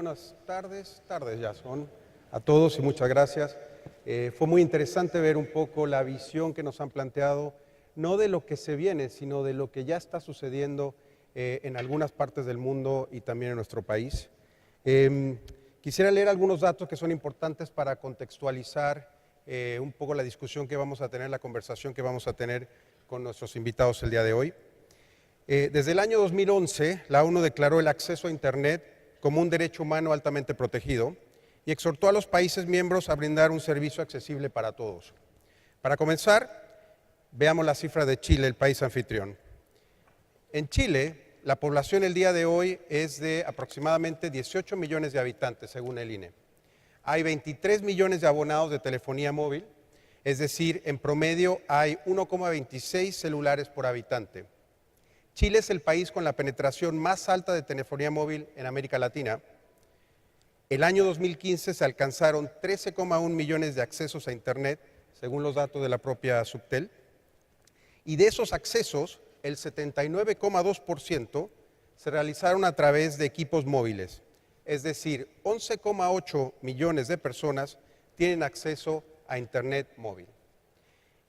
buenas tardes ya son a todos y muchas gracias. Fue muy interesante ver un poco la visión que nos han planteado, no de lo que se viene, sino de lo que ya está sucediendo en algunas partes del mundo y también en nuestro país. Quisiera leer algunos datos que son importantes para contextualizar un poco la discusión que vamos a tener, la conversación que vamos a tener con nuestros invitados el día de hoy. Desde el año 2011, la ONU declaró el acceso a Internet como un derecho humano altamente protegido y exhortó a los países miembros a brindar un servicio accesible para todos. Para comenzar, veamos la cifra de Chile, el país anfitrión. En Chile, la población el día de hoy es de aproximadamente 18 millones de habitantes, según el INE. Hay 23 millones de abonados de telefonía móvil, es decir, en promedio hay 1,26 celulares por habitante. Chile es el país con la penetración más alta de telefonía móvil en América Latina. El año 2015 se alcanzaron 13,1 millones de accesos a Internet, según los datos de la propia Subtel, y de esos accesos, el 79,2% se realizaron a través de equipos móviles, es decir, 11,8 millones de personas tienen acceso a Internet móvil.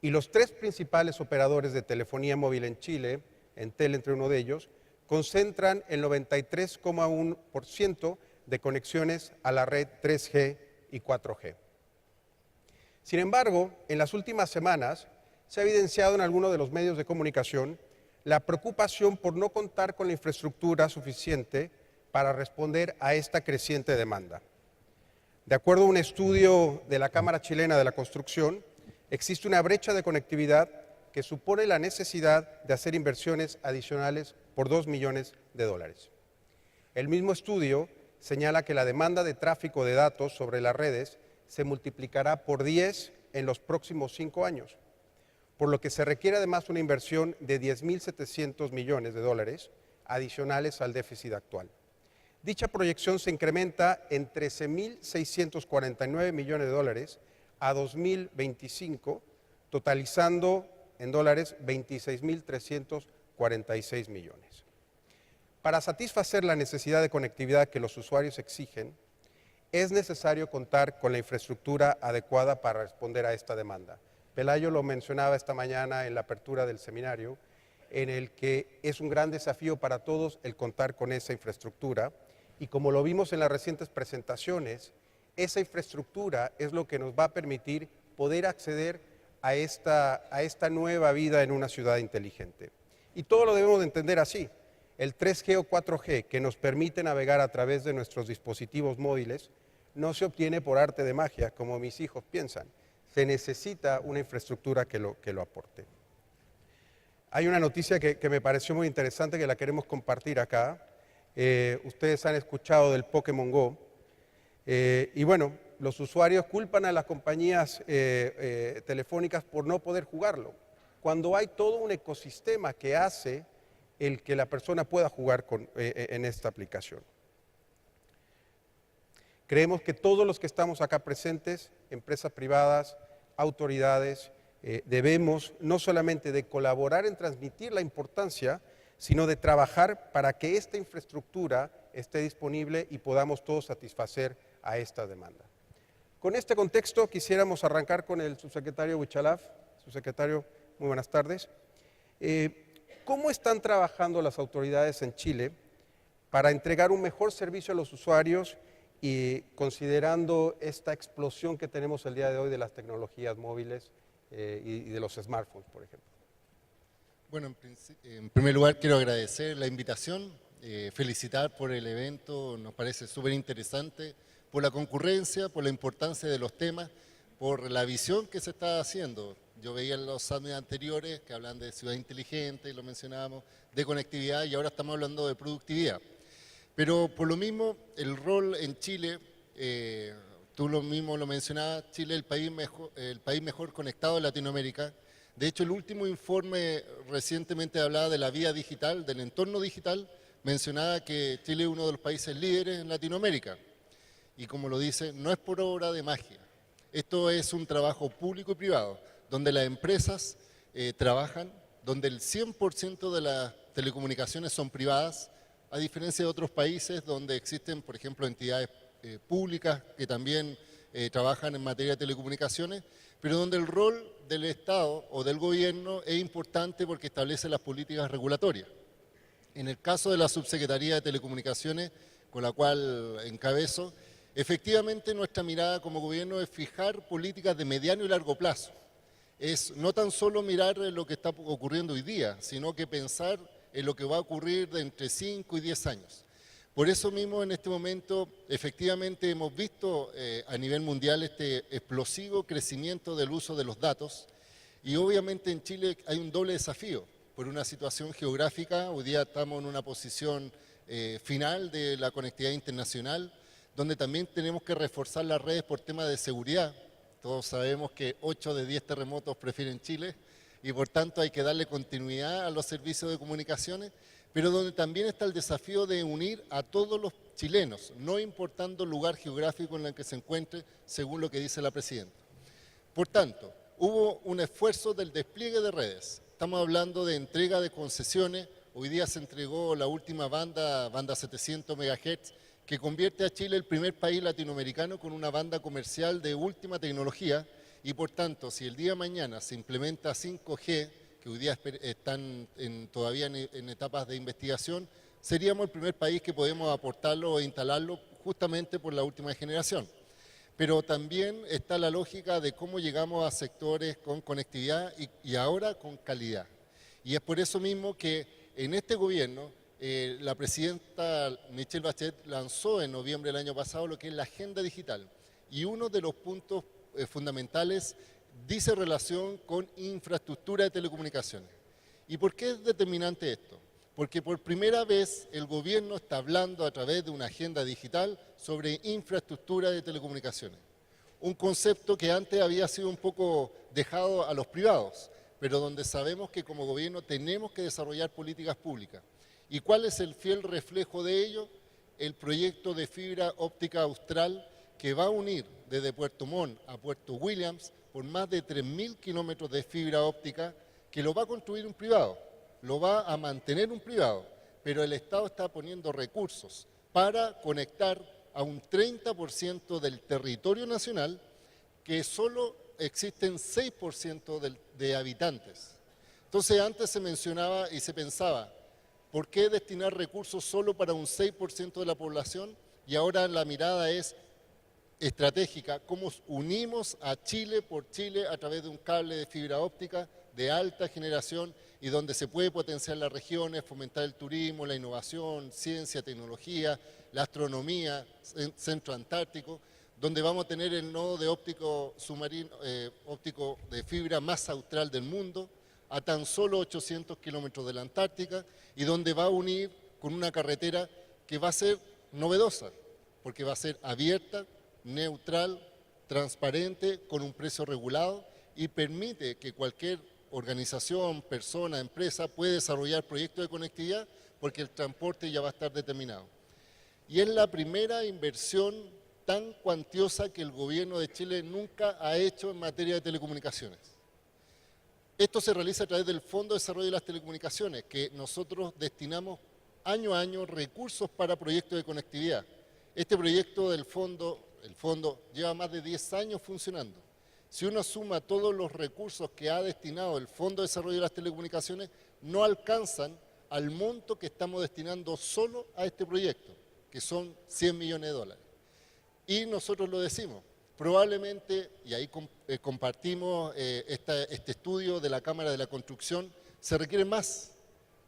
Y los tres principales operadores de telefonía móvil en Chile, Entel entre uno de ellos, concentran el 93,1% de conexiones a la red 3G y 4G. Sin embargo, en las últimas semanas se ha evidenciado en algunos de los medios de comunicación la preocupación por no contar con la infraestructura suficiente para responder a esta creciente demanda. De acuerdo a un estudio de la Cámara Chilena de la Construcción, existe una brecha de conectividad que supone la necesidad de hacer inversiones adicionales por $2 millones. El mismo estudio señala que la demanda de tráfico de datos sobre las redes se multiplicará por 10 en los próximos 5 años, por lo que se requiere además una inversión de $10.700 millones adicionales al déficit actual. Dicha proyección se incrementa en $13.649 millones a 2025, totalizando en dólares 26.346 millones. Para satisfacer la necesidad de conectividad que los usuarios exigen, es necesario contar con la infraestructura adecuada para responder a esta demanda. Pelayo lo mencionaba esta mañana en la apertura del seminario, en el que es un gran desafío para todos el contar con esa infraestructura, y como lo vimos en las recientes presentaciones, esa infraestructura es lo que nos va a permitir poder acceder a esta nueva vida en una ciudad inteligente. Y todo lo debemos de entender así. El 3G o 4G que nos permite navegar a través de nuestros dispositivos móviles no se obtiene por arte de magia, como mis hijos piensan. Se necesita una infraestructura que lo aporte. Hay una noticia que me pareció muy interesante que la queremos compartir acá. Ustedes han escuchado del Pokémon Go. Y bueno, los usuarios culpan a las compañías telefónicas por no poder jugarlo, cuando hay todo un ecosistema que hace el que la persona pueda jugar en esta aplicación. Creemos que todos los que estamos acá presentes, empresas privadas, autoridades, debemos no solamente de colaborar en transmitir la importancia, sino de trabajar para que esta infraestructura esté disponible y podamos todos satisfacer a esta demanda. Con este contexto quisiéramos arrancar con el subsecretario Huichalaf. Subsecretario, muy buenas tardes. ¿Cómo están trabajando las autoridades en Chile para entregar un mejor servicio a los usuarios y considerando esta explosión que tenemos el día de hoy de las tecnologías móviles y de los smartphones, por ejemplo? Bueno, en primer lugar quiero agradecer la invitación, felicitar por el evento, nos parece súper interesante, por la concurrencia, por la importancia de los temas, por la visión que se está haciendo. Yo veía en los summits anteriores que hablan de ciudad inteligente, lo mencionábamos, de conectividad, y ahora estamos hablando de productividad. Pero por lo mismo, el rol en Chile, tú lo mismo lo mencionabas, Chile es el país mejor conectado de Latinoamérica. De hecho, el último informe recientemente hablaba de la vía digital, del entorno digital, mencionaba que Chile es uno de los países líderes en Latinoamérica. Y como lo dice, no es por obra de magia. Esto es un trabajo público y privado, donde las empresas trabajan, donde el 100% de las telecomunicaciones son privadas, a diferencia de otros países donde existen, por ejemplo, entidades públicas que también trabajan en materia de telecomunicaciones, pero donde el rol del Estado o del gobierno es importante porque establece las políticas regulatorias. En el caso de la Subsecretaría de Telecomunicaciones, con la cual encabezo, efectivamente nuestra mirada como gobierno es fijar políticas de mediano y largo plazo. Es no tan solo mirar lo que está ocurriendo hoy día, sino que pensar en lo que va a ocurrir de entre 5 y 10 años. Por eso mismo en este momento efectivamente hemos visto a nivel mundial este explosivo crecimiento del uso de los datos y obviamente en Chile hay un doble desafío. Por una situación geográfica, hoy día estamos en una posición final de la conectividad internacional, donde también tenemos que reforzar las redes por temas de seguridad. Todos sabemos que 8 de 10 terremotos prefieren Chile y por tanto hay que darle continuidad a los servicios de comunicaciones, pero donde también está el desafío de unir a todos los chilenos, no importando el lugar geográfico en el que se encuentre, según lo que dice la presidenta. Por tanto, hubo un esfuerzo del despliegue de redes. Estamos hablando de entrega de concesiones. Hoy día se entregó la última banda 700 MHz, que convierte a Chile el primer país latinoamericano con una banda comercial de última tecnología y por tanto, si el día de mañana se implementa 5G, que hoy día están todavía en etapas de investigación, seríamos el primer país que podemos aportarlo o instalarlo justamente por la última generación. Pero también está la lógica de cómo llegamos a sectores con conectividad y ahora con calidad. Y es por eso mismo que en este gobierno la presidenta Michelle Bachelet lanzó en noviembre del año pasado lo que es la agenda digital. Y uno de los puntos fundamentales dice relación con infraestructura de telecomunicaciones. ¿Y por qué es determinante esto? Porque por primera vez el gobierno está hablando a través de una agenda digital sobre infraestructura de telecomunicaciones. Un concepto que antes había sido un poco dejado a los privados, pero donde sabemos que como gobierno tenemos que desarrollar políticas públicas. ¿Y cuál es el fiel reflejo de ello? El proyecto de fibra óptica austral que va a unir desde Puerto Montt a Puerto Williams por más de 3.000 kilómetros de fibra óptica que lo va a construir un privado, lo va a mantener un privado, pero el Estado está poniendo recursos para conectar a un 30% del territorio nacional que solo existen 6% de habitantes. Entonces antes se mencionaba y se pensaba, ¿por qué destinar recursos solo para un 6% de la población? Y ahora la mirada es estratégica, cómo unimos a Chile por Chile a través de un cable de fibra óptica de alta generación y donde se puede potenciar las regiones, fomentar el turismo, la innovación, ciencia, tecnología, la astronomía, centro antártico, donde vamos a tener el nodo de óptico submarino, óptico de fibra más austral del mundo, a tan solo 800 kilómetros de la Antártica, y donde va a unir con una carretera que va a ser novedosa, porque va a ser abierta, neutral, transparente, con un precio regulado y permite que cualquier organización, persona, empresa pueda desarrollar proyectos de conectividad porque el transporte ya va a estar determinado. Y es la primera inversión tan cuantiosa que el gobierno de Chile nunca ha hecho en materia de telecomunicaciones. Esto se realiza a través del Fondo de Desarrollo de las Telecomunicaciones, que nosotros destinamos año a año recursos para proyectos de conectividad. Este proyecto del fondo, el fondo lleva más de 10 años funcionando. Si uno suma todos los recursos que ha destinado el Fondo de Desarrollo de las Telecomunicaciones, no alcanzan al monto que estamos destinando solo a este proyecto, que son 100 millones de dólares. Y nosotros lo decimos, probablemente, y ahí compartimos este estudio de la Cámara de la Construcción, se requiere más,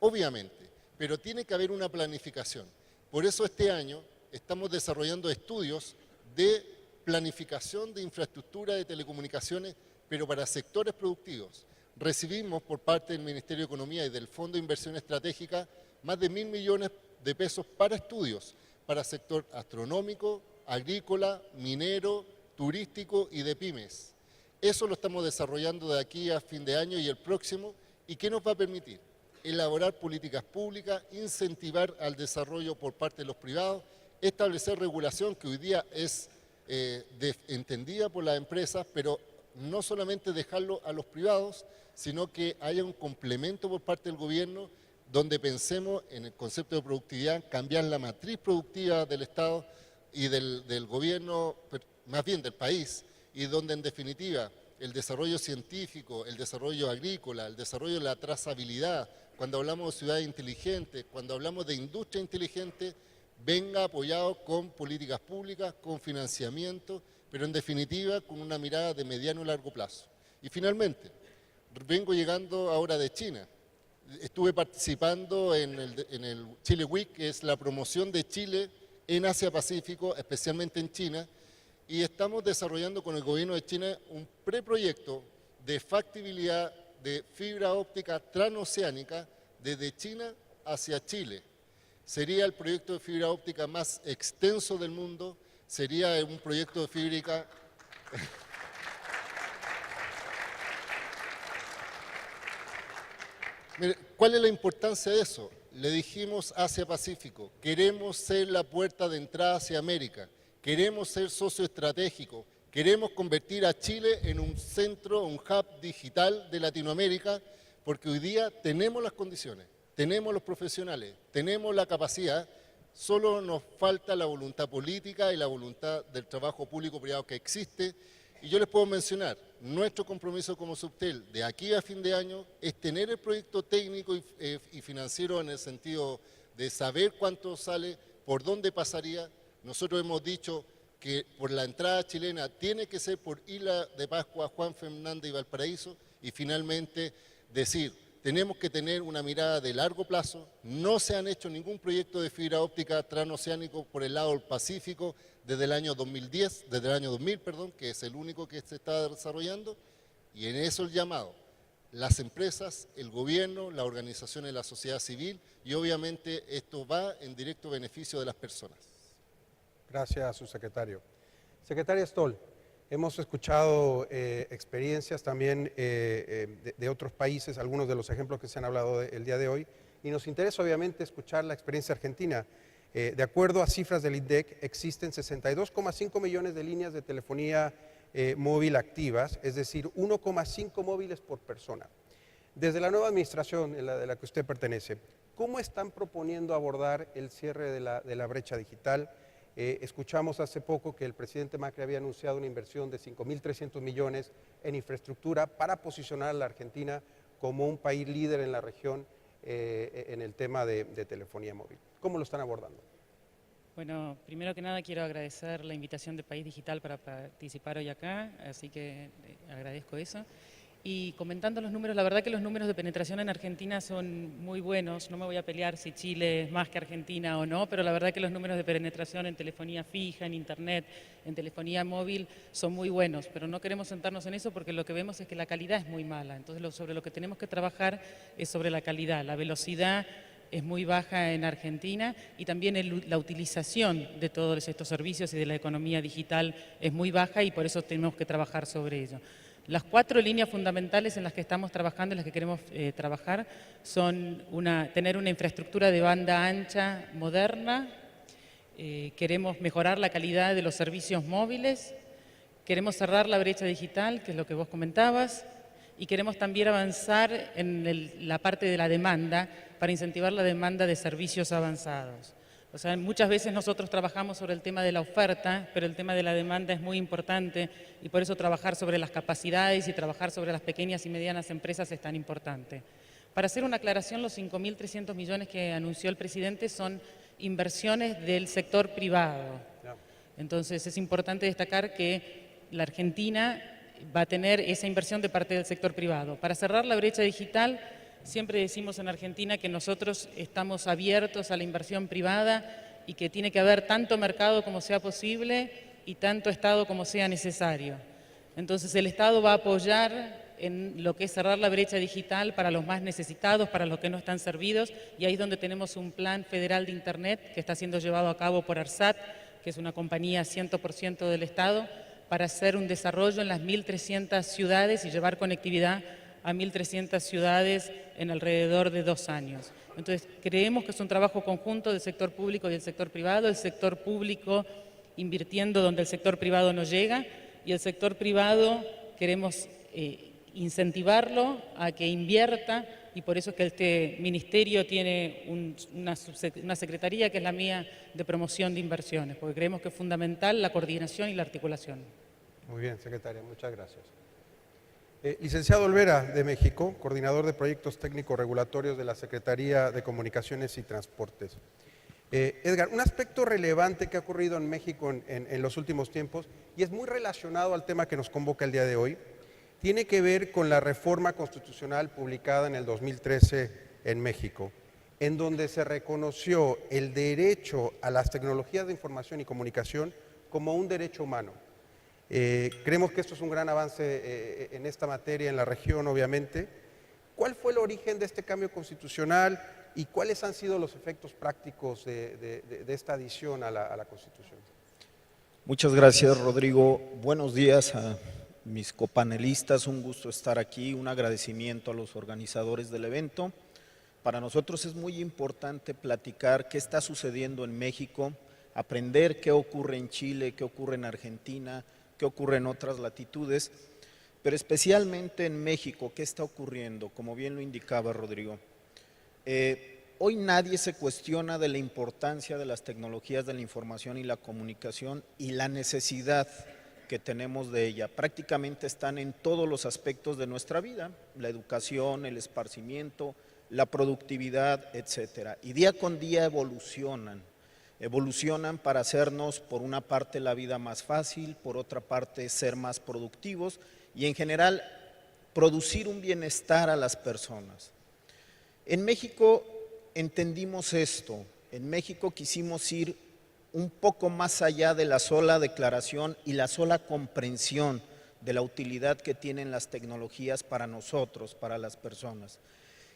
obviamente, pero tiene que haber una planificación. Por eso este año estamos desarrollando estudios de planificación de infraestructura de telecomunicaciones, pero para sectores productivos. Recibimos por parte del Ministerio de Economía y del Fondo de Inversión Estratégica más de 1.000 millones de pesos para estudios, para sector astronómico, agrícola, minero, turístico y de pymes. Eso lo estamos desarrollando de aquí a fin de año y el próximo. ¿Y qué nos va a permitir? Elaborar políticas públicas, incentivar al desarrollo por parte de los privados, establecer regulación que hoy día es entendida por las empresas, pero no solamente dejarlo a los privados, sino que haya un complemento por parte del gobierno donde pensemos en el concepto de productividad, cambiar la matriz productiva del Estado y del gobierno, más bien del país, y donde en definitiva el desarrollo científico, el desarrollo agrícola, el desarrollo de la trazabilidad, cuando hablamos de ciudades inteligentes, cuando hablamos de industria inteligente, venga apoyado con políticas públicas, con financiamiento, pero en definitiva con una mirada de mediano y largo plazo. Y finalmente, vengo llegando ahora de China. Estuve participando en el Chile Week, que es la promoción de Chile en Asia-Pacífico, especialmente en China, y estamos desarrollando con el gobierno de China un preproyecto de factibilidad de fibra óptica transoceánica desde China hacia Chile. Sería el proyecto de fibra óptica más extenso del mundo, sería un proyecto de fibra... ¿Cuál es la importancia de eso? Le dijimos Asia-Pacífico, queremos ser la puerta de entrada hacia América, queremos ser socio estratégico, queremos convertir a Chile en un centro, un hub digital de Latinoamérica, porque hoy día tenemos las condiciones, tenemos los profesionales, tenemos la capacidad, solo nos falta la voluntad política y la voluntad del trabajo público-privado que existe. Y yo les puedo mencionar, nuestro compromiso como Subtel de aquí a fin de año es tener el proyecto técnico y financiero en el sentido de saber cuánto sale, por dónde pasaría. Nosotros hemos dicho que por la entrada chilena tiene que ser por Isla de Pascua, Juan Fernández y Valparaíso, y finalmente decir, tenemos que tener una mirada de largo plazo. No se han hecho ningún proyecto de fibra óptica transoceánico por el lado del Pacífico desde el año 2010, desde el año 2000, perdón, que es el único que se está desarrollando, y en eso el llamado, las empresas, el gobierno, las organizaciones de la sociedad civil, y obviamente esto va en directo beneficio de las personas. Gracias, subsecretario. Secretaria Stoll, hemos escuchado experiencias también de otros países, algunos de los ejemplos que se han hablado el día de hoy, y nos interesa obviamente escuchar la experiencia argentina. De acuerdo a cifras del INDEC, existen 62,5 millones de líneas de telefonía móvil activas, es decir, 1,5 móviles por persona. Desde la nueva administración de la que usted pertenece, ¿cómo están proponiendo abordar el cierre de la brecha digital? Escuchamos hace poco que el presidente Macri había anunciado una inversión de 5.300 millones en infraestructura para posicionar a la Argentina como un país líder en la región en el tema de telefonía móvil. ¿Cómo lo están abordando? Bueno, primero que nada quiero agradecer la invitación de País Digital para participar hoy acá, así que agradezco eso. Y comentando los números, la verdad que los números de penetración en Argentina son muy buenos. No me voy a pelear si Chile es más que Argentina o no, pero la verdad que los números de penetración en telefonía fija, en internet, en telefonía móvil son muy buenos. Pero no queremos sentarnos en eso porque lo que vemos es que la calidad es muy mala. Entonces sobre lo que tenemos que trabajar es sobre la calidad. La velocidad es muy baja en Argentina y también la utilización de todos estos servicios y de la economía digital es muy baja y por eso tenemos que trabajar sobre ello. Las 4 líneas fundamentales en las que estamos trabajando, en las que queremos trabajar, son tener una infraestructura de banda ancha moderna, queremos mejorar la calidad de los servicios móviles, queremos cerrar la brecha digital, que es lo que vos comentabas, y queremos también avanzar en la parte de la demanda para incentivar la demanda de servicios avanzados. O sea, muchas veces nosotros trabajamos sobre el tema de la oferta, pero el tema de la demanda es muy importante y por eso trabajar sobre las capacidades y trabajar sobre las pequeñas y medianas empresas es tan importante. Para hacer una aclaración, los 5.300 millones que anunció el presidente son inversiones del sector privado. Entonces es importante destacar que la Argentina va a tener esa inversión de parte del sector privado. Para cerrar la brecha digital, siempre decimos en Argentina que nosotros estamos abiertos a la inversión privada y que tiene que haber tanto mercado como sea posible y tanto Estado como sea necesario. Entonces el Estado va a apoyar en lo que es cerrar la brecha digital para los más necesitados, para los que no están servidos, y ahí es donde tenemos un plan federal de Internet que está siendo llevado a cabo por ARSAT, que es una compañía 100% del Estado, para hacer un desarrollo en las 1.300 ciudades y llevar conectividad a 1.300 ciudades en alrededor de 2 años. Entonces, creemos que es un trabajo conjunto del sector público y del sector privado, el sector público invirtiendo donde el sector privado no llega y el sector privado queremos incentivarlo a que invierta y por eso es que este ministerio tiene una secretaría que es la mía de promoción de inversiones, porque creemos que es fundamental la coordinación y la articulación. Muy bien, secretaria, muchas gracias. Licenciado Olvera, de México, coordinador de proyectos técnicos regulatorios de la Secretaría de Comunicaciones y Transportes. Edgar, un aspecto relevante que ha ocurrido en México en los últimos tiempos, y es muy relacionado al tema que nos convoca el día de hoy, tiene que ver con la reforma constitucional publicada en el 2013 en México, en donde se reconoció el derecho a las tecnologías de información y comunicación como un derecho humano. Creemos que esto es un gran avance en esta materia en la región, obviamente. ¿Cuál fue el origen de este cambio constitucional y cuáles han sido los efectos prácticos de esta adición a la Constitución? Muchas gracias, Rodrigo. Buenos días a mis copanelistas, un gusto estar aquí, un agradecimiento a los organizadores del evento. Para nosotros es muy importante platicar qué está sucediendo en México, aprender qué ocurre en Chile, qué ocurre en Argentina, qué ocurre en otras latitudes, pero especialmente en México, ¿qué está ocurriendo? Como bien lo indicaba Rodrigo. Hoy nadie se cuestiona de la importancia de las tecnologías de la información y la comunicación y la necesidad que tenemos de ella. Prácticamente están en todos los aspectos de nuestra vida, la educación, el esparcimiento, la productividad, etcétera. Y día con día evolucionan para hacernos, por una parte, la vida más fácil, por otra parte, ser más productivos y, en general, producir un bienestar a las personas. En México entendimos esto, en México quisimos ir un poco más allá de la sola declaración y la sola comprensión de la utilidad que tienen las tecnologías para nosotros, para las personas.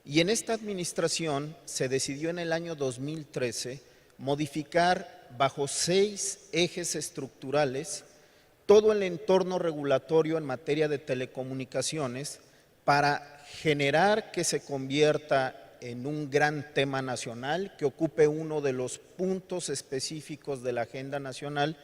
Y en esta administración se decidió en el año 2013 modificar bajo 6 ejes estructurales todo el entorno regulatorio en materia de telecomunicaciones para generar que se convierta en un gran tema nacional, que ocupe uno de los puntos específicos de la agenda nacional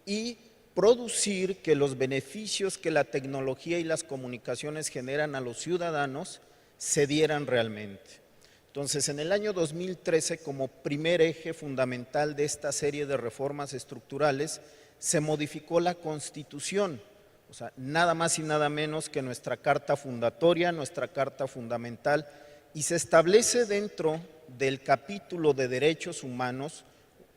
y producir que los beneficios que la tecnología y las comunicaciones generan a los ciudadanos se dieran realmente. Entonces, en el año 2013, como primer eje fundamental de esta serie de reformas estructurales, se modificó la Constitución, o sea, nada más y nada menos que nuestra Carta Fundatoria, nuestra Carta Fundamental, y se establece dentro del capítulo de derechos humanos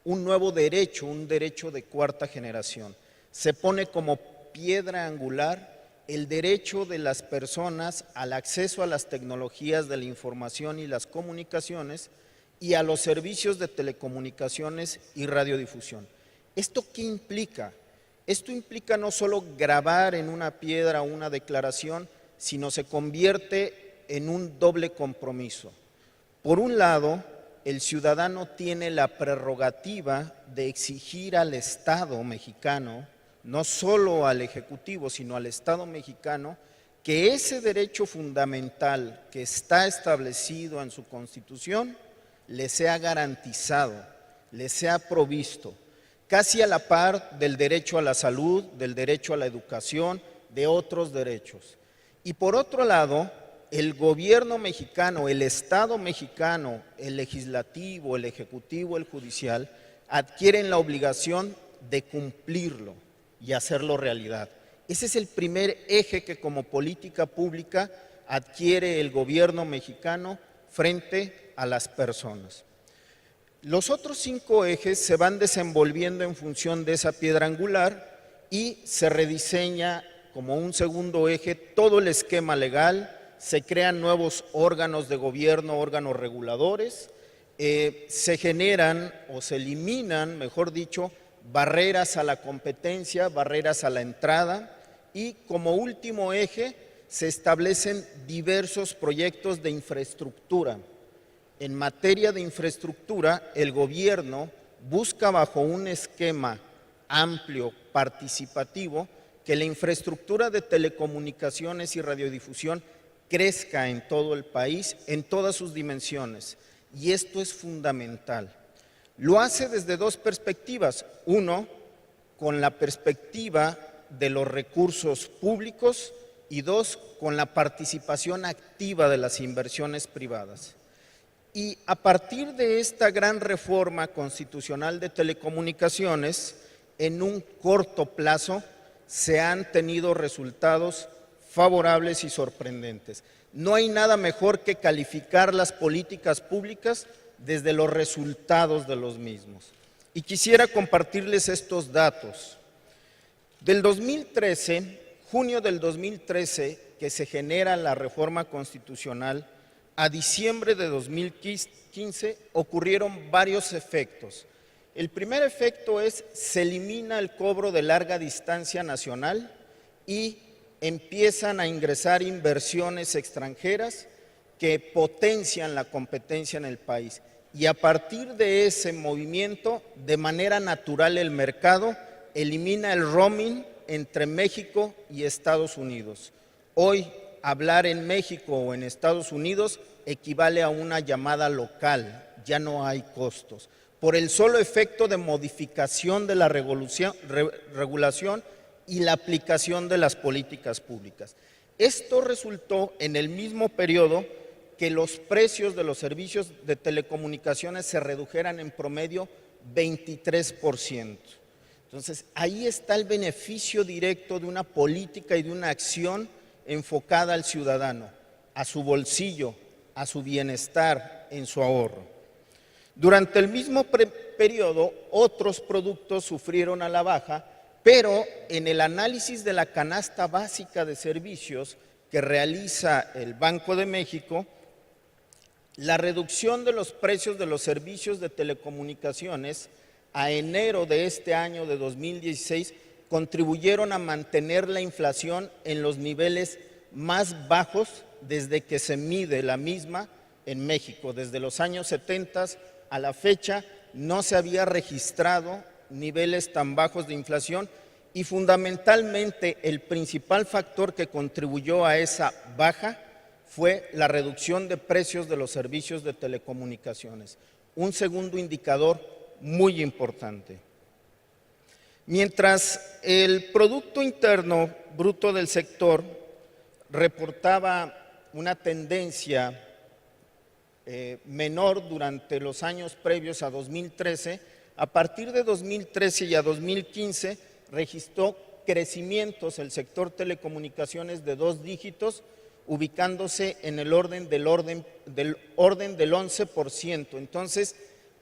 un nuevo derecho, un derecho de cuarta generación. Se pone como piedra angular el derecho de las personas al acceso a las tecnologías de la información y las comunicaciones y a los servicios de telecomunicaciones y radiodifusión. ¿Esto qué implica? Esto implica no solo grabar en una piedra una declaración, sino se convierte en un doble compromiso. Por un lado, el ciudadano tiene la prerrogativa de exigir al Estado mexicano, no solo al Ejecutivo, sino al Estado mexicano, que ese derecho fundamental que está establecido en su Constitución le sea garantizado, le sea provisto, casi a la par del derecho a la salud, del derecho a la educación, de otros derechos. Y por otro lado, el gobierno mexicano, el Estado mexicano, el legislativo, el ejecutivo, el judicial, adquieren la obligación de cumplirlo y hacerlo realidad. Ese es el primer eje que como política pública adquiere el gobierno mexicano frente a las personas. Los otros 5 ejes se van desenvolviendo en función de esa piedra angular y se rediseña como un segundo eje todo el esquema legal, se crean nuevos órganos de gobierno, órganos reguladores, se generan o se eliminan, mejor dicho, barreras a la competencia, barreras a la entrada y como último eje se establecen diversos proyectos de infraestructura. En materia de infraestructura, el gobierno busca bajo un esquema amplio, participativo, que la infraestructura de telecomunicaciones y radiodifusión crezca en todo el país, en todas sus dimensiones. Y esto es fundamental. Lo hace desde 2 perspectivas. Uno, con la perspectiva de los recursos públicos y 2, con la participación activa de las inversiones privadas. Y a partir de esta gran reforma constitucional de telecomunicaciones, en un corto plazo se han tenido resultados favorables y sorprendentes. No hay nada mejor que calificar las políticas públicas desde los resultados de los mismos. Y quisiera compartirles estos datos. Del 2013, junio del 2013, que se genera la reforma constitucional, a diciembre de 2015 ocurrieron varios efectos. El primer efecto es, se elimina el cobro de larga distancia nacional y empiezan a ingresar inversiones extranjeras que potencian la competencia en el país. Y a partir de ese movimiento, de manera natural el mercado elimina el roaming entre México y Estados Unidos. Hoy, hablar en México o en Estados Unidos equivale a una llamada local, ya no hay costos, por el solo efecto de modificación de la regulación y la aplicación de las políticas públicas. Esto resultó en el mismo periodo que los precios de los servicios de telecomunicaciones se redujeran en promedio 23%. Entonces, ahí está el beneficio directo de una política y de una acción enfocada al ciudadano, a su bolsillo, a su bienestar, en su ahorro. Durante el mismo periodo, otros productos sufrieron a la baja, pero en el análisis de la canasta básica de servicios que realiza el Banco de México, la reducción de los precios de los servicios de telecomunicaciones a enero de este año de 2016 contribuyeron a mantener la inflación en los niveles más bajos desde que se mide la misma en México. Desde los años 70 a la fecha no se había registrado niveles tan bajos de inflación y fundamentalmente el principal factor que contribuyó a esa baja fue la reducción de precios de los servicios de telecomunicaciones. Un segundo indicador muy importante. Mientras el Producto Interno Bruto del sector reportaba una tendencia menor durante los años previos a 2013, a partir de 2013 y a 2015 registró crecimientos el sector telecomunicaciones de 2 dígitos, ubicándose en el orden del 11%. Entonces,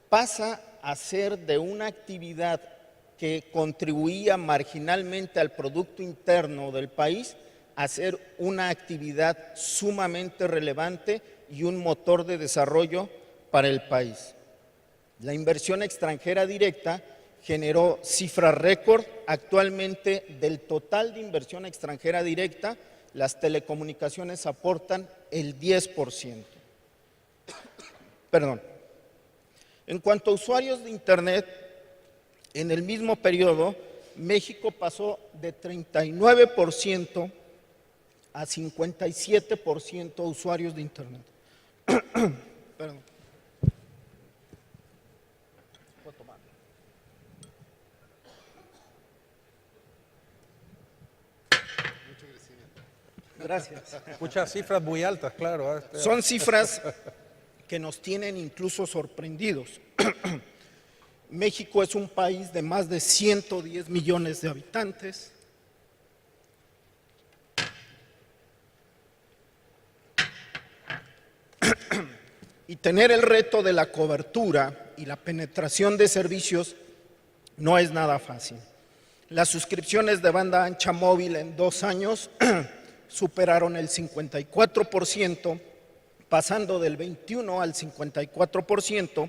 pasa a ser de una actividad que contribuía marginalmente al Producto Interno del país a ser una actividad sumamente relevante y un motor de desarrollo para el país. La inversión extranjera directa generó cifras récord. Actualmente, del total de inversión extranjera directa, las telecomunicaciones aportan el 10%. Perdón. En cuanto a usuarios de Internet, en el mismo periodo, México pasó de 39% a 57% usuarios de Internet. Perdón. Gracias. Muchas cifras muy altas, claro. Son cifras que nos tienen incluso sorprendidos. México es un país de más de 110 millones de habitantes. Y tener el reto de la cobertura y la penetración de servicios no es nada fácil. Las suscripciones de banda ancha móvil en 2 años superaron el 54%, pasando del 21% al 54%,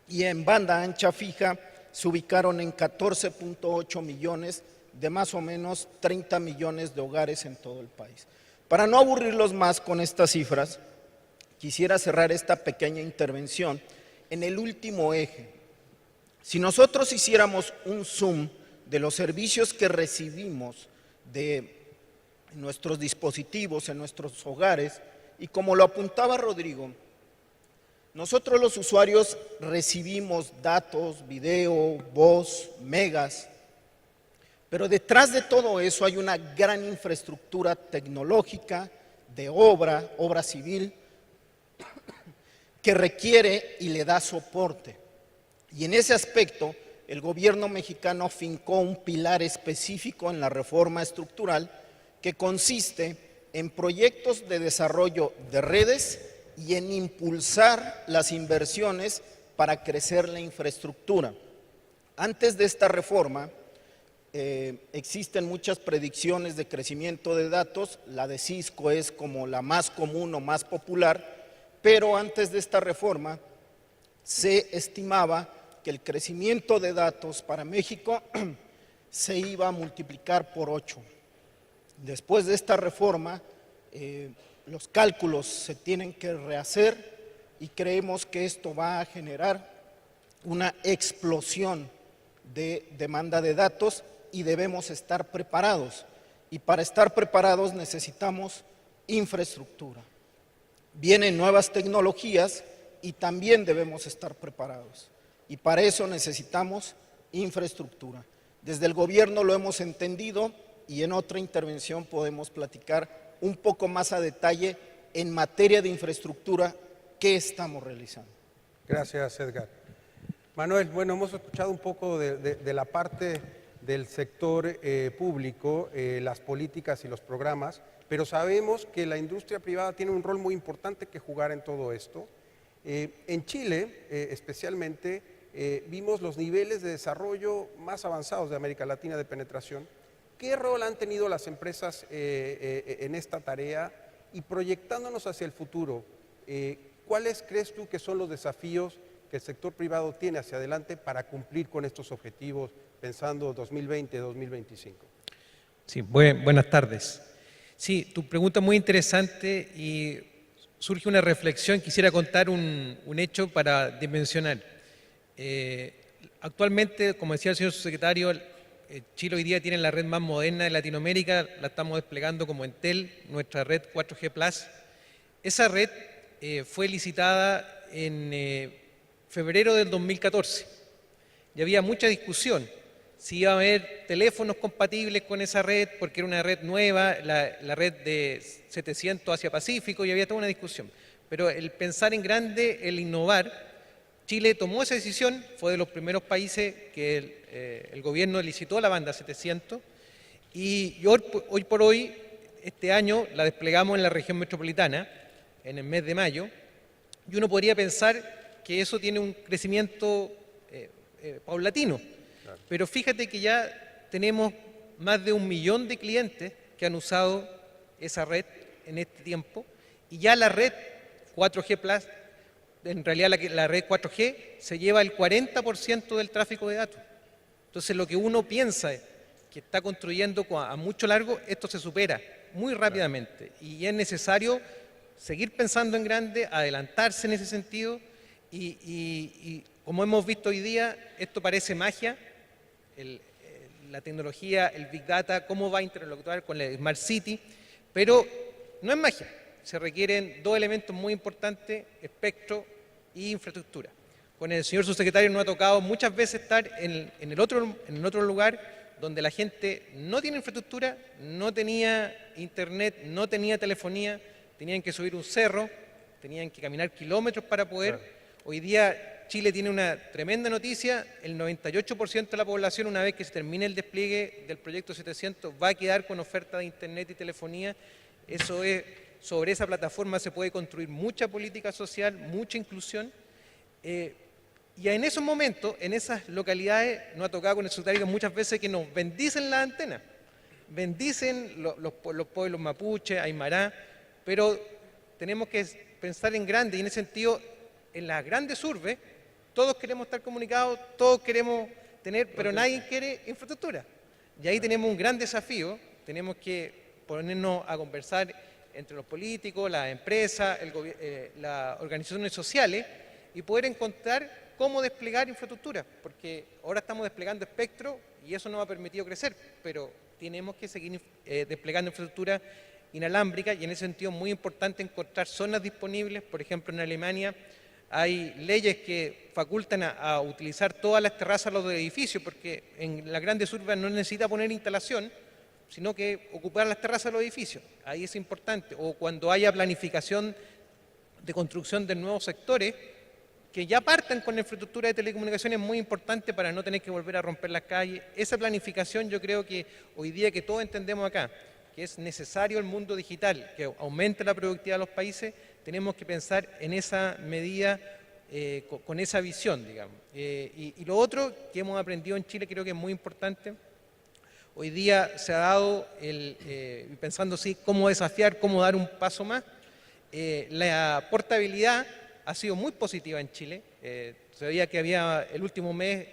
y en banda ancha fija se ubicaron en 14.8 millones de más o menos 30 millones de hogares en todo el país. Para no aburrirlos más con estas cifras, quisiera cerrar esta pequeña intervención en el último eje. Si nosotros hiciéramos un zoom de los servicios que recibimos de nuestros dispositivos, en nuestros hogares, y como lo apuntaba Rodrigo, nosotros los usuarios recibimos datos, video, voz, megas, Pero detrás de todo eso hay una gran infraestructura tecnológica, de obra civil, que requiere y le da soporte. Y en ese aspecto, el gobierno mexicano afincó un pilar específico en la reforma estructural que consiste en proyectos de desarrollo de redes y en impulsar las inversiones para crecer la infraestructura. Antes de esta reforma, existen muchas predicciones de crecimiento de datos, la de Cisco es como la más común o más popular, pero antes de esta reforma se estimaba que el crecimiento de datos para México se iba a multiplicar por 8. Después de esta reforma, los cálculos se tienen que rehacer y creemos que esto va a generar una explosión de demanda de datos y debemos estar preparados. Y para estar preparados necesitamos infraestructura. Vienen nuevas tecnologías y también debemos estar preparados. Y para eso necesitamos infraestructura. Desde el gobierno lo hemos entendido y en otra intervención podemos platicar un poco más a detalle en materia de infraestructura qué estamos realizando. Gracias, Edgar. Manuel, bueno, hemos escuchado un poco de la parte del sector público, las políticas y los programas, pero sabemos que la industria privada tiene un rol muy importante que jugar en todo esto. En Chile, especialmente, vimos los niveles de desarrollo más avanzados de América Latina de penetración. ¿Qué rol han tenido las empresas en esta tarea? Y proyectándonos hacia el futuro, ¿cuáles crees tú que son los desafíos que el sector privado tiene hacia adelante para cumplir con estos objetivos, pensando 2020-2025? Sí, buenas tardes. Sí, tu pregunta es muy interesante y surge una reflexión. Quisiera contar un hecho para dimensionar. Actualmente, como decía el señor subsecretario, Chile hoy día tiene la red más moderna de Latinoamérica, la estamos desplegando como Entel, nuestra red 4G Plus. Esa red fue licitada en febrero del 2014 y había mucha discusión si iba a haber teléfonos compatibles con esa red, porque era una red nueva, la red de 700 hacia Pacífico, y había toda una discusión. Pero el pensar en grande, el innovar, Chile tomó esa decisión, fue de los primeros países que el gobierno licitó la banda 700, y hoy por hoy, este año, la desplegamos en la región metropolitana, en el mes de mayo, y uno podría pensar que eso tiene un crecimiento paulatino. Pero fíjate que ya tenemos más de 1 millón de clientes que han usado esa red en este tiempo, y ya la red 4G Plus, en realidad la red 4G se lleva el 40% del tráfico de datos. Entonces lo que uno piensa es que está construyendo a mucho largo, esto se supera muy rápidamente y es necesario seguir pensando en grande, adelantarse en ese sentido y como hemos visto hoy día, esto parece magia. La tecnología, el Big Data, cómo va a interactuar con la Smart City, pero no es magia, se requieren 2 elementos muy importantes, espectro y infraestructura. Con el señor subsecretario nos ha tocado muchas veces estar en el otro lugar donde la gente no tiene infraestructura, no tenía internet, no tenía telefonía, tenían que subir un cerro, tenían que caminar kilómetros para poder. Claro. Hoy día Chile tiene una tremenda noticia, el 98% de la población, una vez que se termine el despliegue del proyecto 700, va a quedar con oferta de internet y telefonía. Eso es, sobre esa plataforma se puede construir mucha política social, mucha inclusión. Y en esos momentos, en esas localidades, nos ha tocado con el secretario muchas veces que nos bendicen las antenas, bendicen los pueblos mapuche, aymara, pero tenemos que pensar en grande y en ese sentido, en las grandes urbes, todos queremos estar comunicados, todos queremos tener, pero nadie quiere infraestructura. Y ahí tenemos un gran desafío, tenemos que ponernos a conversar entre los políticos, las empresas, las organizaciones sociales y poder encontrar cómo desplegar infraestructura, porque ahora estamos desplegando espectro y eso nos ha permitido crecer, pero tenemos que seguir desplegando infraestructura inalámbrica y en ese sentido es muy importante encontrar zonas disponibles. Por ejemplo, en Alemania hay leyes que facultan a utilizar todas las terrazas de los edificios, porque en las grandes urbes no necesita poner instalación, sino que ocupar las terrazas de los edificios. Ahí es importante. O cuando haya planificación de construcción de nuevos sectores, que ya partan con la infraestructura de telecomunicaciones, es muy importante para no tener que volver a romper las calles. Esa planificación yo creo que hoy día que todos entendemos acá, que es necesario el mundo digital, que aumente la productividad de los países, tenemos que pensar en esa medida con esa visión, digamos. Y lo otro que hemos aprendido en Chile creo que es muy importante. Hoy día se ha dado, pensando sí, cómo desafiar, cómo dar un paso más. La portabilidad ha sido muy positiva en Chile. Se veía que el último mes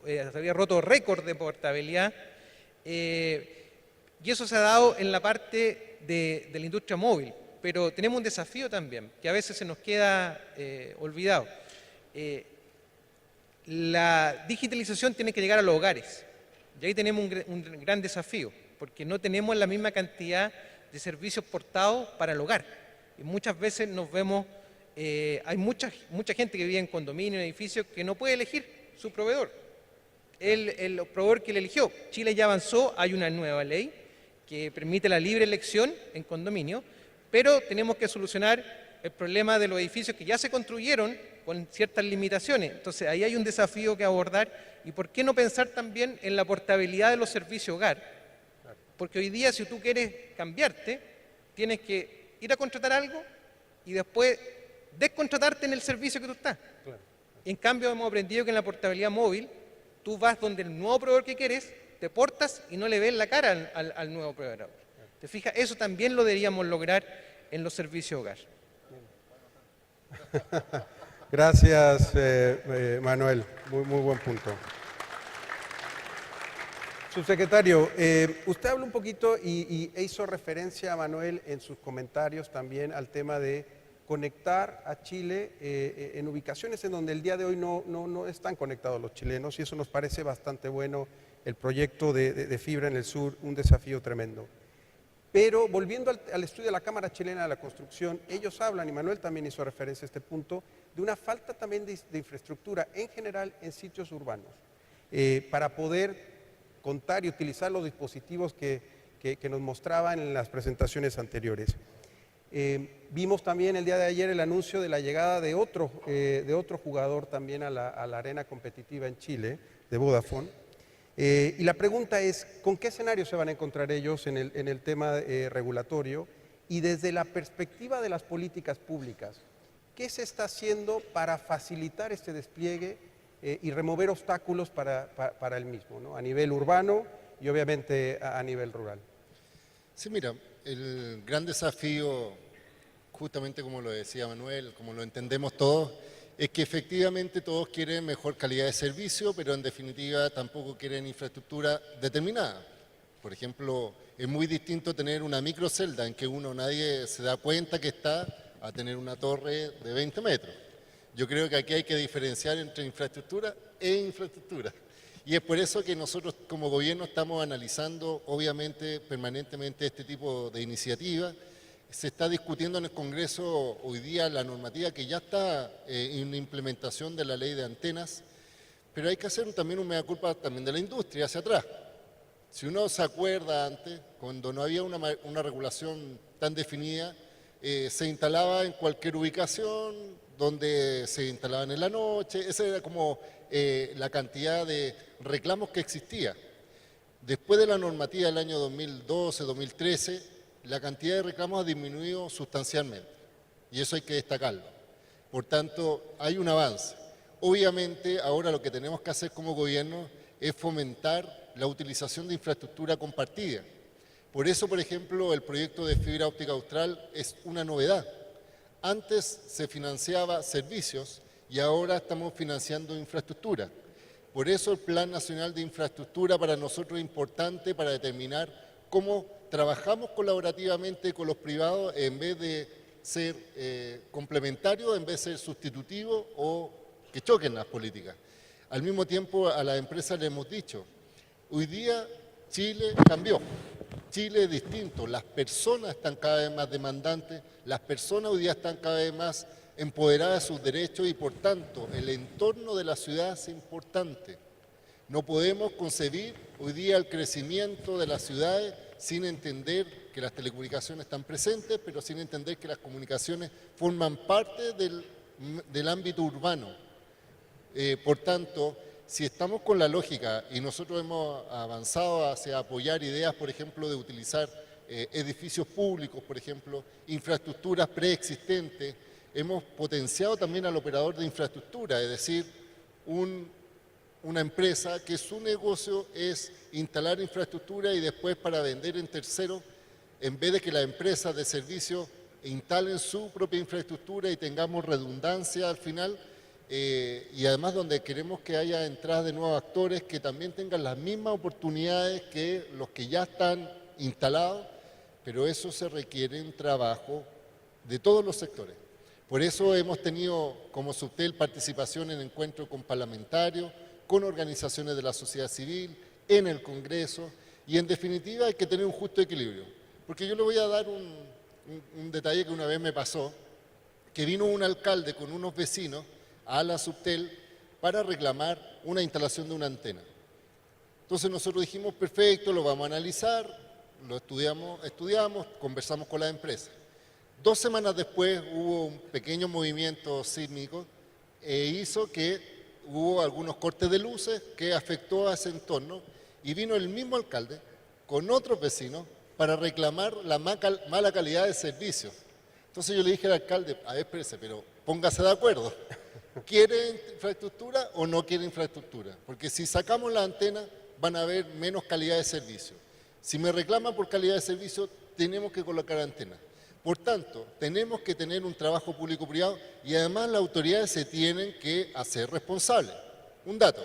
se había roto récord de portabilidad. Y eso se ha dado en la parte de la industria móvil. Pero tenemos un desafío también, que a veces se nos queda olvidado. La digitalización tiene que llegar a los hogares. Y ahí tenemos un gran desafío, porque no tenemos la misma cantidad de servicios portados para el hogar. Y muchas veces nos vemos, hay mucha gente que vive en condominios, en edificios, que no puede elegir su proveedor. El proveedor que le eligió. Chile ya avanzó, hay una nueva ley que permite la libre elección en condominio, pero tenemos que solucionar el problema de los edificios que ya se construyeron con ciertas limitaciones. Entonces, ahí hay un desafío que abordar. ¿Y por qué no pensar también en la portabilidad de los servicios hogar? Porque hoy día, si tú quieres cambiarte, tienes que ir a contratar algo y después descontratarte en el servicio que tú estás. En cambio, hemos aprendido que en la portabilidad móvil, tú vas donde el nuevo proveedor que quieres, te portas y no le ves la cara al nuevo proveedor. ¿Te fijas? Eso también lo deberíamos lograr en los servicios hogar. Gracias, Manuel. Muy buen punto. Subsecretario, usted habló un poquito e hizo referencia, Manuel, en sus comentarios también al tema de conectar a Chile en ubicaciones en donde el día de hoy no están conectados los chilenos, y eso nos parece bastante bueno, el proyecto de fibra en el sur, un desafío tremendo. Pero volviendo al estudio de la Cámara Chilena de la Construcción, ellos hablan, y Manuel también hizo referencia a este punto, de una falta también de infraestructura en general en sitios urbanos, para poder contar y utilizar los dispositivos que nos mostraban en las presentaciones anteriores. Vimos también el día de ayer el anuncio de la llegada de otro jugador también a la arena competitiva en Chile, de Vodafone. Y la pregunta es, ¿con qué escenario se van a encontrar ellos en el tema regulatorio? Y desde la perspectiva de las políticas públicas, ¿qué se está haciendo para facilitar este despliegue y remover obstáculos para el mismo, ¿no? A nivel urbano y obviamente a nivel rural? Sí, mira, el gran desafío, justamente como lo decía Manuel, como lo entendemos todos, es que efectivamente todos quieren mejor calidad de servicio, pero en definitiva tampoco quieren infraestructura determinada. Por ejemplo, es muy distinto tener una microcelda en que nadie se da cuenta que está, a tener una torre de 20 metros. Yo creo que aquí hay que diferenciar entre infraestructura e infraestructura. Y es por eso que nosotros como gobierno estamos analizando, obviamente, permanentemente este tipo de iniciativas. Se está discutiendo en el Congreso hoy día la normativa que ya está en implementación de la ley de antenas, pero hay que hacer también un mea culpa también de la industria hacia atrás. Si uno se acuerda antes, cuando no había una regulación tan definida, se instalaba en cualquier ubicación, donde se instalaban en la noche, esa era como la cantidad de reclamos que existía. Después de la normativa del año 2012-2013, la cantidad de reclamos ha disminuido sustancialmente, y eso hay que destacarlo. Por tanto, hay un avance. Obviamente, ahora lo que tenemos que hacer como gobierno es fomentar la utilización de infraestructura compartida. Por eso, por ejemplo, el proyecto de fibra óptica austral es una novedad. Antes se financiaba servicios y ahora estamos financiando infraestructura. Por eso el Plan Nacional de Infraestructura para nosotros es importante para determinar cómo trabajamos colaborativamente con los privados en vez de ser complementarios, en vez de ser sustitutivos o que choquen las políticas. Al mismo tiempo, a las empresas les hemos dicho, hoy día Chile cambió, Chile es distinto, las personas están cada vez más demandantes, las personas hoy día están cada vez más empoderada de sus derechos y por tanto el entorno de la ciudad es importante. No podemos concebir hoy día el crecimiento de las ciudades sin entender que las telecomunicaciones están presentes, pero sin entender que las comunicaciones forman parte del ámbito urbano. Por tanto, si estamos con la lógica y nosotros hemos avanzado hacia apoyar ideas, por ejemplo, de utilizar edificios públicos, por ejemplo, infraestructuras preexistentes, hemos potenciado también al operador de infraestructura, es decir, una empresa que su negocio es instalar infraestructura y después para vender en terceros, en vez de que las empresas de servicio instalen su propia infraestructura y tengamos redundancia al final, y además donde queremos que haya entrada de nuevos actores que también tengan las mismas oportunidades que los que ya están instalados, pero eso se requiere un trabajo de todos los sectores. Por eso hemos tenido como Subtel participación en encuentros con parlamentarios, con organizaciones de la sociedad civil, en el Congreso, y en definitiva hay que tener un justo equilibrio. Porque yo le voy a dar un detalle que una vez me pasó, que vino un alcalde con unos vecinos a la Subtel para reclamar una instalación de una antena. Entonces nosotros dijimos, perfecto, lo vamos a analizar, lo estudiamos, conversamos con la empresa. 2 semanas después hubo un pequeño movimiento sísmico e hizo que hubo algunos cortes de luces que afectó a ese entorno y vino el mismo alcalde con otros vecinos para reclamar la mala calidad de servicio. Entonces yo le dije al alcalde, a ver, espérese, pero póngase de acuerdo. ¿Quiere infraestructura o no quiere infraestructura? Porque si sacamos la antena van a haber menos calidad de servicio. Si me reclaman por calidad de servicio, tenemos que colocar antena. Por tanto, tenemos que tener un trabajo público-privado y además las autoridades se tienen que hacer responsables. Un dato,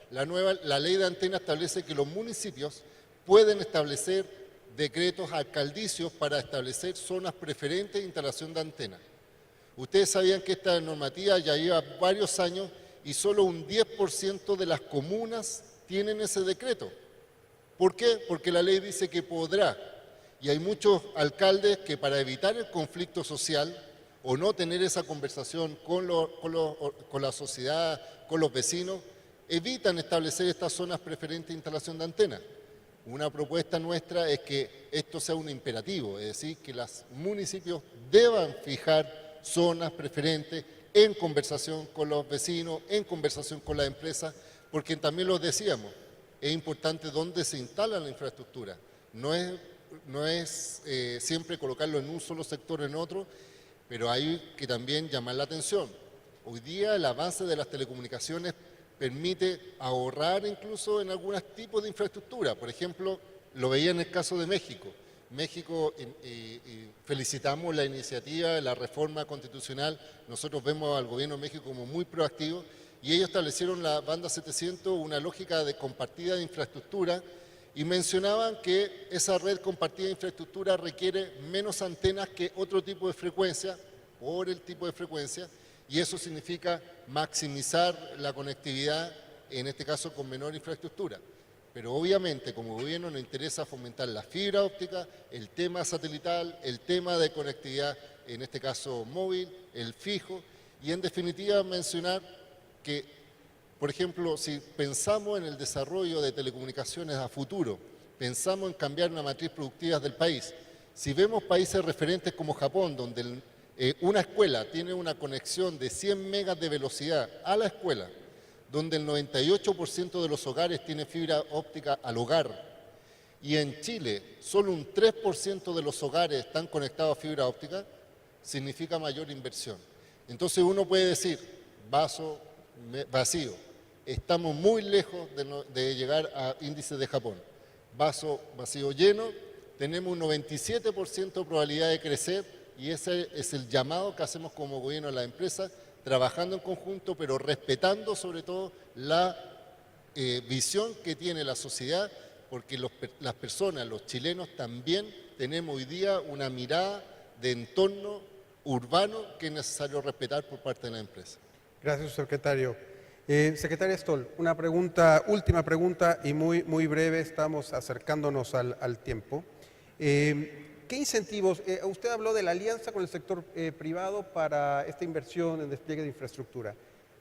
la ley de antena establece que los municipios pueden establecer decretos alcaldicios para establecer zonas preferentes de instalación de antenas. Ustedes sabían que esta normativa ya lleva varios años y solo un 10% de las comunas tienen ese decreto. ¿Por qué? Porque la ley dice que podrá. Y hay muchos alcaldes que para evitar el conflicto social o no tener esa conversación con la sociedad, con los vecinos, evitan establecer estas zonas preferentes de instalación de antenas. Una propuesta nuestra es que esto sea un imperativo, es decir, que los municipios deban fijar zonas preferentes en conversación con los vecinos, en conversación con las empresas, porque también lo decíamos, es importante dónde se instala la infraestructura. No es siempre colocarlo en un solo sector o en otro, pero hay que también llamar la atención. Hoy día el avance de las telecomunicaciones permite ahorrar incluso en algunos tipos de infraestructura. Por ejemplo, lo veía en el caso de México. México, felicitamos la iniciativa de la reforma constitucional. Nosotros vemos al gobierno de México como muy proactivo y ellos establecieron la banda 700, una lógica de compartida de infraestructura, y mencionaban que esa red compartida de infraestructura requiere menos antenas que otro tipo de frecuencia, por el tipo de frecuencia, y eso significa maximizar la conectividad, en este caso con menor infraestructura. Pero obviamente como gobierno nos interesa fomentar la fibra óptica, el tema satelital, el tema de conectividad, en este caso móvil, el fijo, y en definitiva mencionar que, por ejemplo, si pensamos en el desarrollo de telecomunicaciones a futuro, pensamos en cambiar una matriz productiva del país. Si vemos países referentes como Japón, donde una escuela tiene una conexión de 100 megas de velocidad a la escuela, donde el 98% de los hogares tiene fibra óptica al hogar, y en Chile solo un 3% de los hogares están conectados a fibra óptica, significa mayor inversión. Entonces uno puede decir, vaso vacío, estamos muy lejos de llegar a índices de Japón. Vaso vacío lleno, tenemos un 97% de probabilidad de crecer y ese es el llamado que hacemos como gobierno a la empresa, trabajando en conjunto, pero respetando sobre todo la visión que tiene la sociedad, porque las personas, los chilenos también tenemos hoy día una mirada de entorno urbano que es necesario respetar por parte de la empresa. Gracias, secretario. Secretaria Stoll, una pregunta, última pregunta y muy breve, estamos acercándonos al tiempo. ¿Qué incentivos? Usted habló de la alianza con el sector privado para esta inversión en despliegue de infraestructura.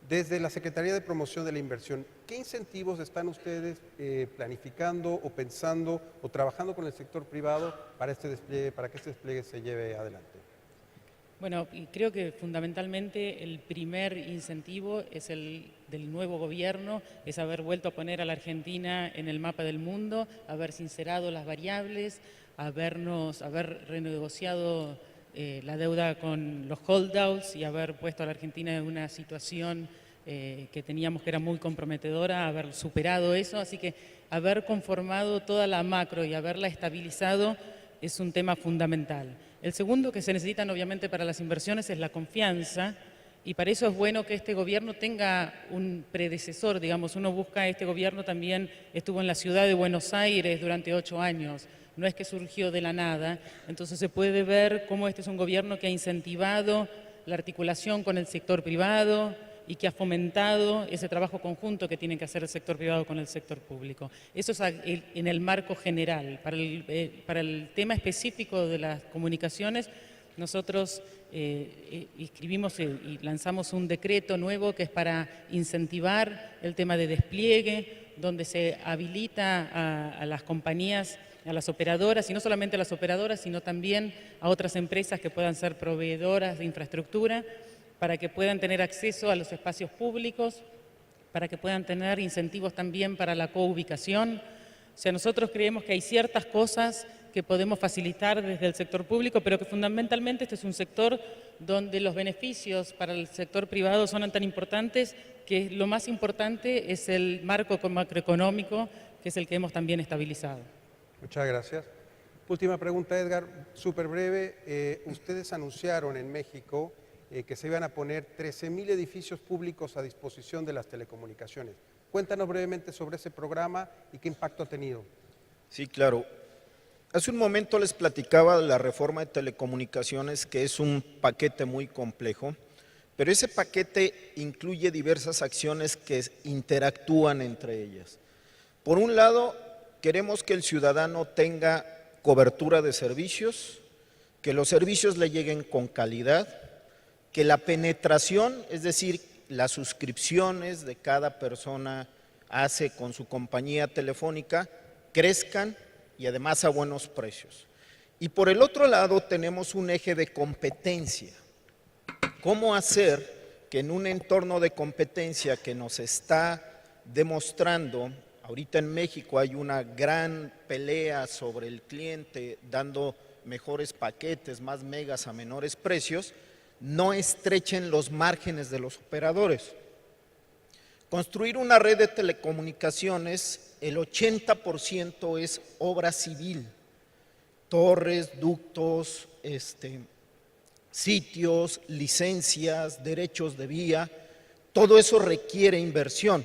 Desde la Secretaría de Promoción de la Inversión, ¿qué incentivos están ustedes planificando o pensando o trabajando con el sector privado para este despliegue, para que este despliegue se lleve adelante? Bueno, y creo que fundamentalmente el primer incentivo es el del nuevo gobierno, es haber vuelto a poner a la Argentina en el mapa del mundo, haber sincerado las variables, haber renegociado la deuda con los holdouts y haber puesto a la Argentina en una situación que teníamos que era muy comprometedora, haber superado eso, así que haber conformado toda la macro y haberla estabilizado es un tema fundamental. El segundo que se necesitan obviamente para las inversiones es la confianza, y para eso es bueno que este gobierno tenga un predecesor, digamos, uno busca, este gobierno también estuvo en la ciudad de Buenos Aires durante 8 años, no es que surgió de la nada, entonces se puede ver cómo este es un gobierno que ha incentivado la articulación con el sector privado y que ha fomentado ese trabajo conjunto que tiene que hacer el sector privado con el sector público. Eso es en el marco general. Para el tema específico de las comunicaciones, nosotros escribimos y lanzamos un decreto nuevo que es para incentivar el tema de despliegue, donde se habilita a las compañías, a las operadoras, y no solamente a las operadoras, sino también a otras empresas que puedan ser proveedoras de infraestructura, para que puedan tener acceso a los espacios públicos, para que puedan tener incentivos también para la coubicación. O sea, nosotros creemos que hay ciertas cosas que podemos facilitar desde el sector público, pero que fundamentalmente este es un sector donde los beneficios para el sector privado son tan importantes que lo más importante es el marco macroeconómico, que es el que hemos también estabilizado. Muchas gracias. Última pregunta, Edgar, súper breve. Ustedes anunciaron en México que se iban a poner 13,000 edificios públicos a disposición de las telecomunicaciones. Cuéntanos brevemente sobre ese programa y qué impacto ha tenido. Sí, claro. Hace un momento les platicaba de la reforma de telecomunicaciones, que es un paquete muy complejo, pero ese paquete incluye diversas acciones que interactúan entre ellas. Por un lado, queremos que el ciudadano tenga cobertura de servicios, que los servicios le lleguen con calidad, que la penetración, es decir, las suscripciones de cada persona hace con su compañía telefónica, crezcan y además a buenos precios. Y por el otro lado tenemos un eje de competencia. ¿Cómo hacer que en un entorno de competencia que nos está demostrando, ahorita en México hay una gran pelea sobre el cliente dando mejores paquetes, más megas a menores precios, no estrechen los márgenes de los operadores? Construir una red de telecomunicaciones, el 80% es obra civil, torres, ductos, sitios, licencias, derechos de vía, todo eso requiere inversión.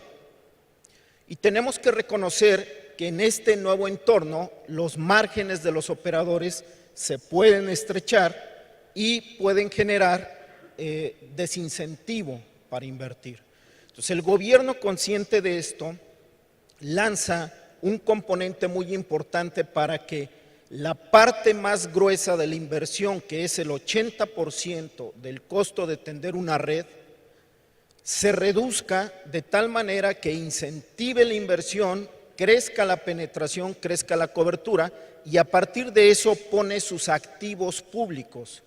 Y tenemos que reconocer que en este nuevo entorno los márgenes de los operadores se pueden estrechar y pueden generar desincentivo para invertir. Entonces, el gobierno, consciente de esto, lanza un componente muy importante para que la parte más gruesa de la inversión, que es el 80% del costo de tender una red, se reduzca de tal manera que incentive la inversión, crezca la penetración, crezca la cobertura, y a partir de eso pone sus activos públicos.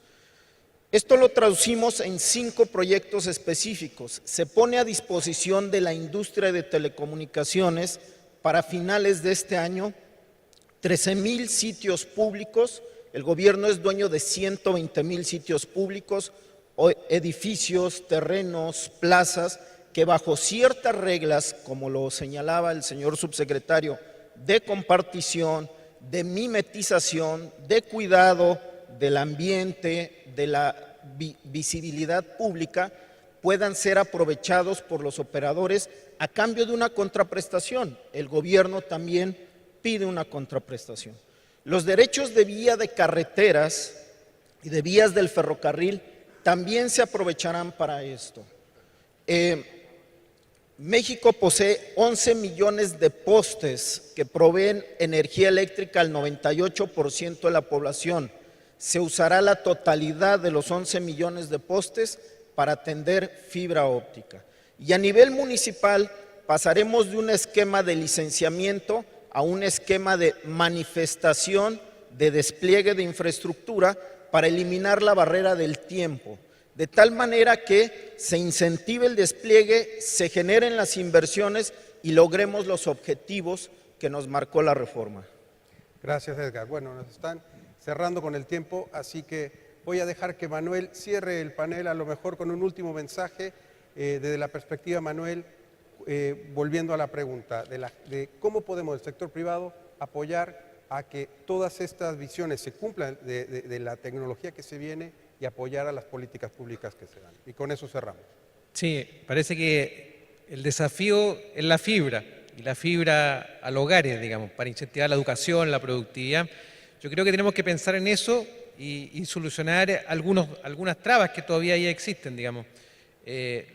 Esto lo traducimos en 5 proyectos específicos. Se pone a disposición de la industria de telecomunicaciones para finales de este año 13,000 sitios públicos. El gobierno es dueño de 120,000 sitios públicos, edificios, terrenos, plazas, que bajo ciertas reglas, como lo señalaba el señor subsecretario, de compartición, de mimetización, de cuidado del ambiente, de la visibilidad pública, puedan ser aprovechados por los operadores a cambio de una contraprestación. El gobierno también pide una contraprestación. Los derechos de vía de carreteras y de vías del ferrocarril también se aprovecharán para esto. México posee 11 millones de postes que proveen energía eléctrica al 98% de la población. se usará la totalidad de los 11 millones de postes para atender fibra óptica. Y a nivel municipal pasaremos de un esquema de licenciamiento a un esquema de manifestación de despliegue de infraestructura para eliminar la barrera del tiempo, de tal manera que se incentive el despliegue, se generen las inversiones y logremos los objetivos que nos marcó la reforma. Gracias, Edgar. Bueno, nos están cerrando con el tiempo, así que voy a dejar que Manuel cierre el panel, a lo mejor con un último mensaje desde la perspectiva, Manuel, volviendo a la pregunta de cómo podemos el sector privado apoyar a que todas estas visiones se cumplan de la tecnología que se viene y apoyar a las políticas públicas que se dan. Y con eso cerramos. Sí, parece que el desafío es la fibra, y la fibra a los hogares, digamos, para incentivar la educación, la productividad. Yo creo que tenemos que pensar en eso y solucionar algunas trabas que todavía ya existen, digamos.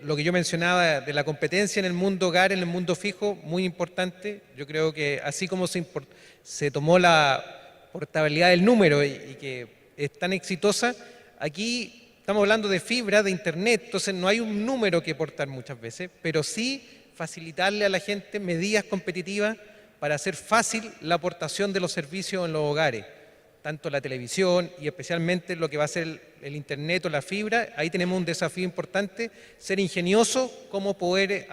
Lo que yo mencionaba de la competencia en el mundo hogar, en el mundo fijo, muy importante. Yo creo que así como se tomó la portabilidad del número y que es tan exitosa, aquí estamos hablando de fibra, de internet, entonces no hay un número que portar muchas veces, pero sí facilitarle a la gente medidas competitivas para hacer fácil la aportación de los servicios en los hogares, tanto la televisión y especialmente lo que va a ser el internet o la fibra. Ahí tenemos un desafío importante, ser ingenioso, cómo poder